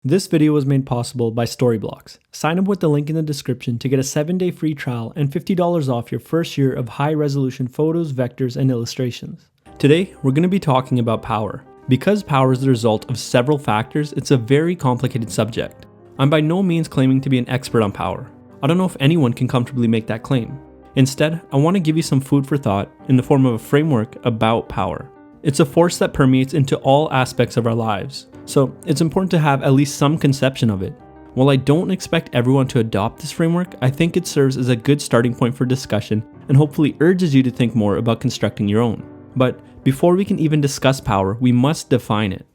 This video was made possible by Storyblocks. Sign up with the link in the description to get a 7-day free trial and $50 off your first year of high-resolution photos, vectors, and illustrations. Today, we're going to be talking about power. Because power is the result of several factors, it's a very complicated subject. I'm by no means claiming to be an expert on power. I don't know if anyone can comfortably make that claim. Instead, I want to give you some food for thought in the form of a framework about power. It's a force that permeates into all aspects of our lives, so it's important to have at least some conception of it. While I don't expect everyone to adopt this framework, I think it serves as a good starting point for discussion and hopefully urges you to think more about constructing your own. But before we can even discuss power, we must define it.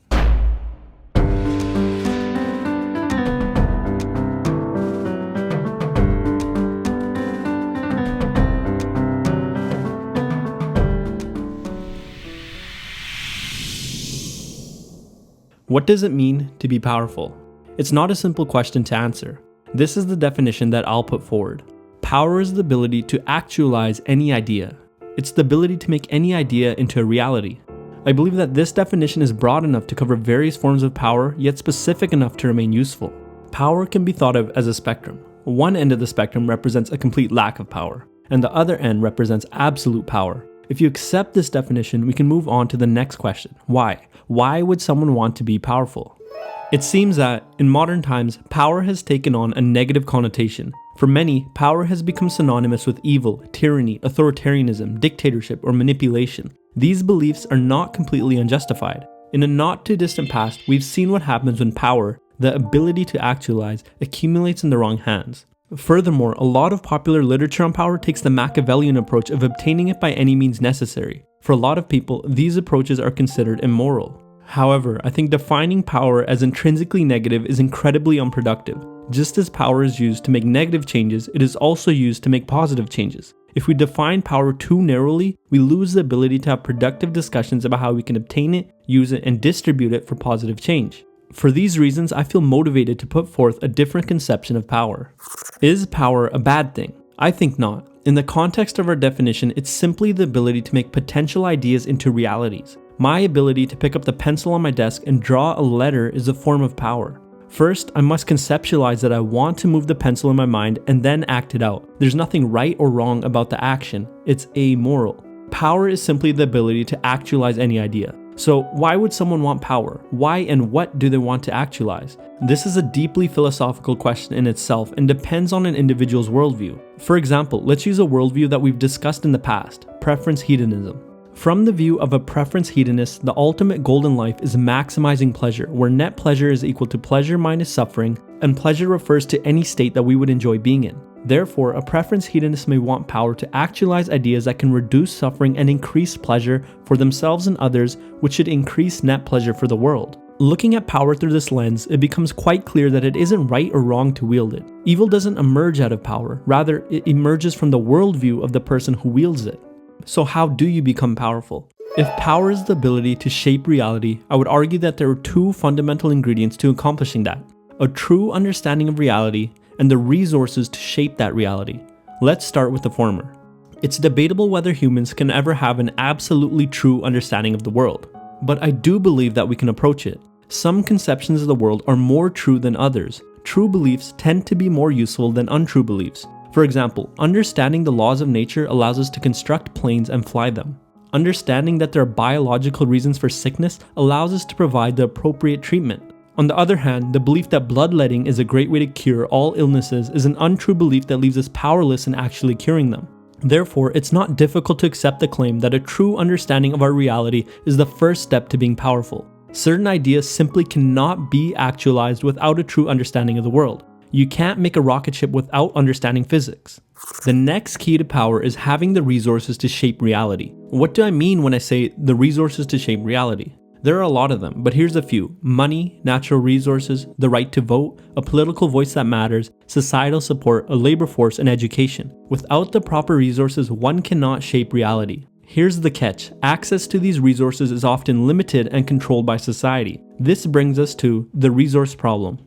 What does it mean to be powerful? It's not a simple question to answer. This is the definition that I'll put forward. Power is the ability to actualize any idea. It's the ability to make any idea into a reality. I believe that this definition is broad enough to cover various forms of power, yet specific enough to remain useful. Power can be thought of as a spectrum. One end of the spectrum represents a complete lack of power, and the other end represents absolute power. If you accept this definition, we can move on to the next question. Why? Why would someone want to be powerful? It seems that, in modern times, power has taken on a negative connotation. For many, power has become synonymous with evil, tyranny, authoritarianism, dictatorship, or manipulation. These beliefs are not completely unjustified. In a not too distant past, we've seen what happens when power, the ability to actualize, accumulates in the wrong hands. Furthermore, a lot of popular literature on power takes the Machiavellian approach of obtaining it by any means necessary. For a lot of people, these approaches are considered immoral. However, I think defining power as intrinsically negative is incredibly unproductive. Just as power is used to make negative changes, it is also used to make positive changes. If we define power too narrowly, we lose the ability to have productive discussions about how we can obtain it, use it, and distribute it for positive change. For these reasons, I feel motivated to put forth a different conception of power. Is power a bad thing? I think not. In the context of our definition, it's simply the ability to make potential ideas into realities. My ability to pick up the pencil on my desk and draw a letter is a form of power. First, I must conceptualize that I want to move the pencil in my mind and then act it out. There's nothing right or wrong about the action. It's amoral. Power is simply the ability to actualize any idea. So why would someone want power? Why and what do they want to actualize? This is a deeply philosophical question in itself and depends on an individual's worldview. For example, let's use a worldview that we've discussed in the past, preference hedonism. From the view of a preference hedonist, the ultimate goal in life is maximizing pleasure, where net pleasure is equal to pleasure minus suffering, and pleasure refers to any state that we would enjoy being in. Therefore, a preference hedonist may want power to actualize ideas that can reduce suffering and increase pleasure for themselves and others, which should increase net pleasure for the world. Looking at power through this lens, it becomes quite clear that it isn't right or wrong to wield it. Evil doesn't emerge out of power, rather it emerges from the worldview of the person who wields it. So how do you become powerful? If power is the ability to shape reality, I would argue that there are two fundamental ingredients to accomplishing that: a true understanding of reality and the resources to shape that reality. Let's start with the former. It's debatable whether humans can ever have an absolutely true understanding of the world, but I do believe that we can approach it. Some conceptions of the world are more true than others. True beliefs tend to be more useful than untrue beliefs. For example, understanding the laws of nature allows us to construct planes and fly them. Understanding that there are biological reasons for sickness allows us to provide the appropriate treatment. On the other hand, the belief that bloodletting is a great way to cure all illnesses is an untrue belief that leaves us powerless in actually curing them. Therefore, it's not difficult to accept the claim that a true understanding of our reality is the first step to being powerful. Certain ideas simply cannot be actualized without a true understanding of the world. You can't make a rocket ship without understanding physics. The next key to power is having the resources to shape reality. What do I mean when I say the resources to shape reality? There are a lot of them, but here's a few: money, natural resources, the right to vote, a political voice that matters, societal support, a labor force, and education. Without the proper resources, one cannot shape reality. Here's the catch: access to these resources is often limited and controlled by society. This brings us to the resource problem.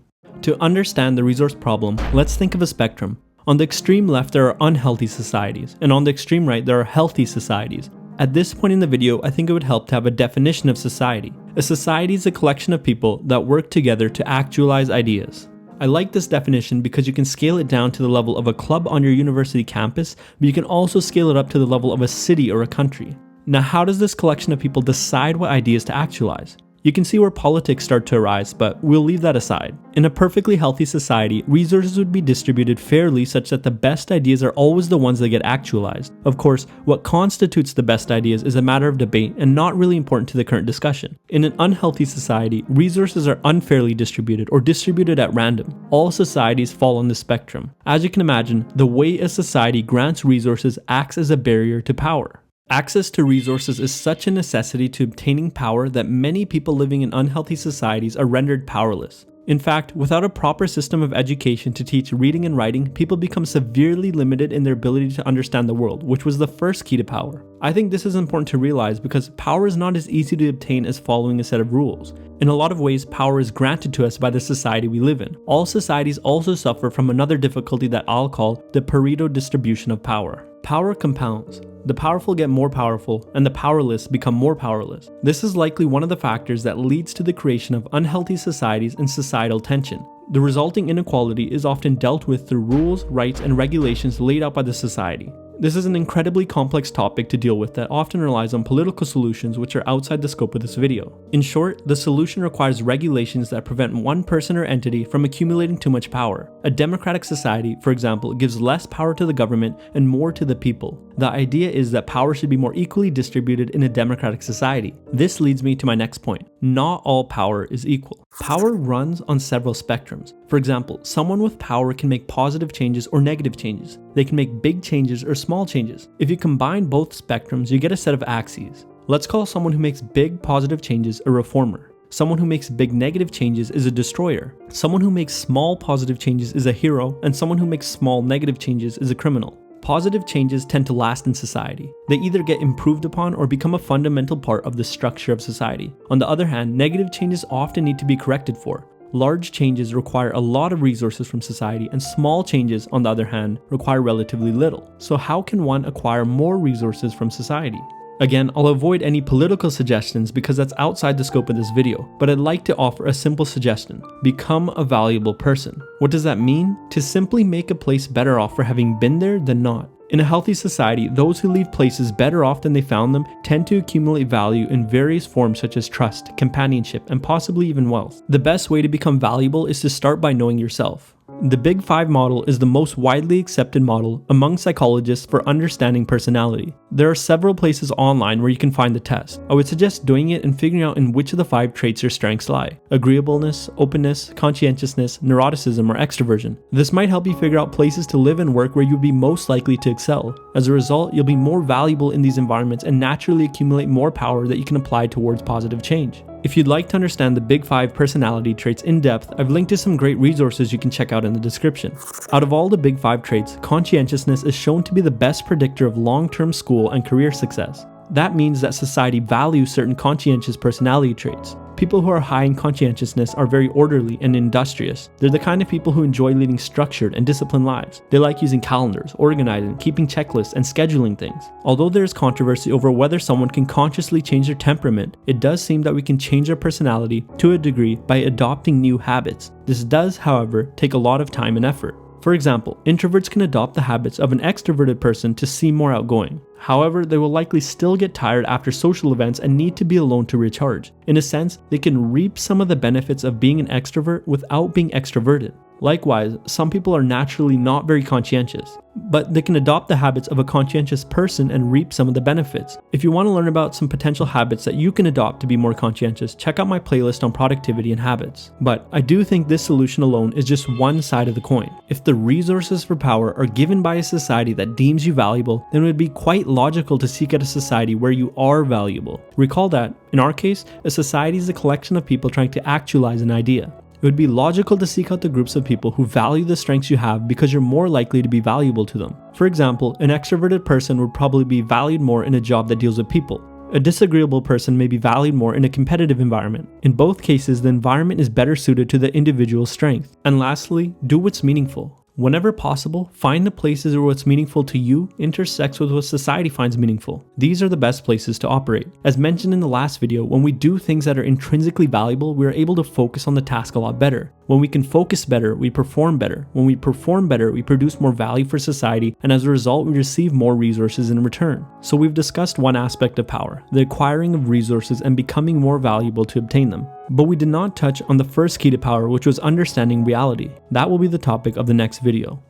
To understand the resource problem, let's think of a spectrum. On the extreme left, there are unhealthy societies, and on the extreme right, there are healthy societies. At this point in the video, I think it would help to have a definition of society. A society is a collection of people that work together to actualize ideas. I like this definition because you can scale it down to the level of a club on your university campus, but you can also scale it up to the level of a city or a country. Now, how does this collection of people decide what ideas to actualize? You can see where politics start to arise, but we'll leave that aside. In a perfectly healthy society, resources would be distributed fairly such that the best ideas are always the ones that get actualized. Of course, what constitutes the best ideas is a matter of debate and not really important to the current discussion. In an unhealthy society, resources are unfairly distributed or distributed at random. All societies fall on the spectrum. As you can imagine, the way a society grants resources acts as a barrier to power. Access to resources is such a necessity to obtaining power that many people living in unhealthy societies are rendered powerless. In fact, without a proper system of education to teach reading and writing, people become severely limited in their ability to understand the world, which was the first key to power. I think this is important to realize because power is not as easy to obtain as following a set of rules. In a lot of ways, power is granted to us by the society we live in. All societies also suffer from another difficulty that I'll call the Pareto distribution of power. Power compounds. The powerful get more powerful, and the powerless become more powerless. This is likely one of the factors that leads to the creation of unhealthy societies and societal tension. The resulting inequality is often dealt with through rules, rights, and regulations laid out by the society. This is an incredibly complex topic to deal with that often relies on political solutions which are outside the scope of this video. In short, the solution requires regulations that prevent one person or entity from accumulating too much power. A democratic society, for example, gives less power to the government and more to the people. The idea is that power should be more equally distributed in a democratic society. This leads me to my next point. Not all power is equal. Power runs on several spectrums. For example, someone with power can make positive changes or negative changes. They can make big changes or small changes. If you combine both spectrums, you get a set of axes. Let's call someone who makes big positive changes a reformer. Someone who makes big negative changes is a destroyer. Someone who makes small positive changes is a hero, and someone who makes small negative changes is a criminal. Positive changes tend to last in society. They either get improved upon or become a fundamental part of the structure of society. On the other hand, negative changes often need to be corrected for. Large changes require a lot of resources from society, and small changes, on the other hand, require relatively little. So how can one acquire more resources from society? Again, I'll avoid any political suggestions because that's outside the scope of this video, but I'd like to offer a simple suggestion. Become a valuable person. What does that mean? To simply make a place better off for having been there than not. In a healthy society, those who leave places better off than they found them tend to accumulate value in various forms such as trust, companionship, and possibly even wealth. The best way to become valuable is to start by knowing yourself. The Big Five model is the most widely accepted model among psychologists for understanding personality. There are several places online where you can find the test. I would suggest doing it and figuring out in which of the 5 traits your strengths lie: agreeableness, openness, conscientiousness, neuroticism, or extroversion. This might help you figure out places to live and work where you'll be most likely to excel. As a result, you'll be more valuable in these environments and naturally accumulate more power that you can apply towards positive change. If you'd like to understand the Big 5 personality traits in depth, I've linked to some great resources you can check out in the description. Out of all the Big 5 traits, conscientiousness is shown to be the best predictor of long-term school and career success. That means that society values certain conscientious personality traits. People who are high in conscientiousness are very orderly and industrious. They're the kind of people who enjoy leading structured and disciplined lives. They like using calendars, organizing, keeping checklists, and scheduling things. Although there is controversy over whether someone can consciously change their temperament, it does seem that we can change our personality to a degree by adopting new habits. This does, however, take a lot of time and effort. For example, introverts can adopt the habits of an extroverted person to seem more outgoing. However, they will likely still get tired after social events and need to be alone to recharge. In a sense, they can reap some of the benefits of being an extrovert without being extroverted. Likewise, some people are naturally not very conscientious, but they can adopt the habits of a conscientious person and reap some of the benefits. If you want to learn about some potential habits that you can adopt to be more conscientious, check out my playlist on productivity and habits. But I do think this solution alone is just one side of the coin. If the resources for power are given by a society that deems you valuable, then it would be quite logical to seek out a society where you are valuable. Recall that, in our case, a society is a collection of people trying to actualize an idea. It would be logical to seek out the groups of people who value the strengths you have because you're more likely to be valuable to them. For example, an extroverted person would probably be valued more in a job that deals with people. A disagreeable person may be valued more in a competitive environment. In both cases, the environment is better suited to the individual's strength. And lastly, do what's meaningful. Whenever possible, find the places where what's meaningful to you intersects with what society finds meaningful. These are the best places to operate. As mentioned in the last video, when we do things that are intrinsically valuable, we are able to focus on the task a lot better. When we can focus better, we perform better. When we perform better, we produce more value for society, and as a result, we receive more resources in return. So we've discussed one aspect of power, the acquiring of resources and becoming more valuable to obtain them. But we did not touch on the first key to power, which was understanding reality. That will be the topic of the next video.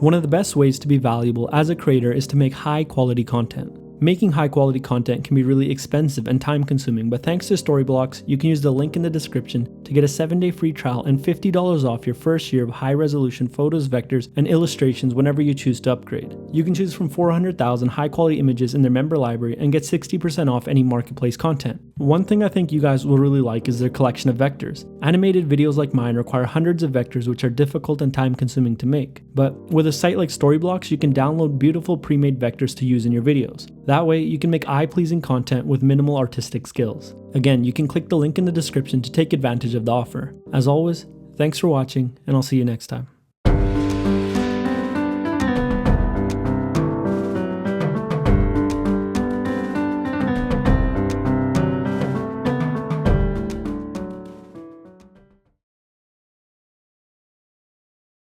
One of the best ways to be valuable as a creator is to make high quality content. Making high quality content can be really expensive and time consuming, but thanks to Storyblocks, you can use the link in the description to get a 7-day free trial and $50 off your first year of high resolution photos, vectors, and illustrations whenever you choose to upgrade. You can choose from 400,000 high quality images in their member library and get 60% off any marketplace content. One thing I think you guys will really like is their collection of vectors. Animated videos like mine require hundreds of vectors which are difficult and time consuming to make, but with a site like Storyblocks, you can download beautiful pre-made vectors to use in your videos. That way, you can make eye-pleasing content with minimal artistic skills. Again, you can click the link in the description to take advantage of the offer. As always, thanks for watching, and I'll see you next time.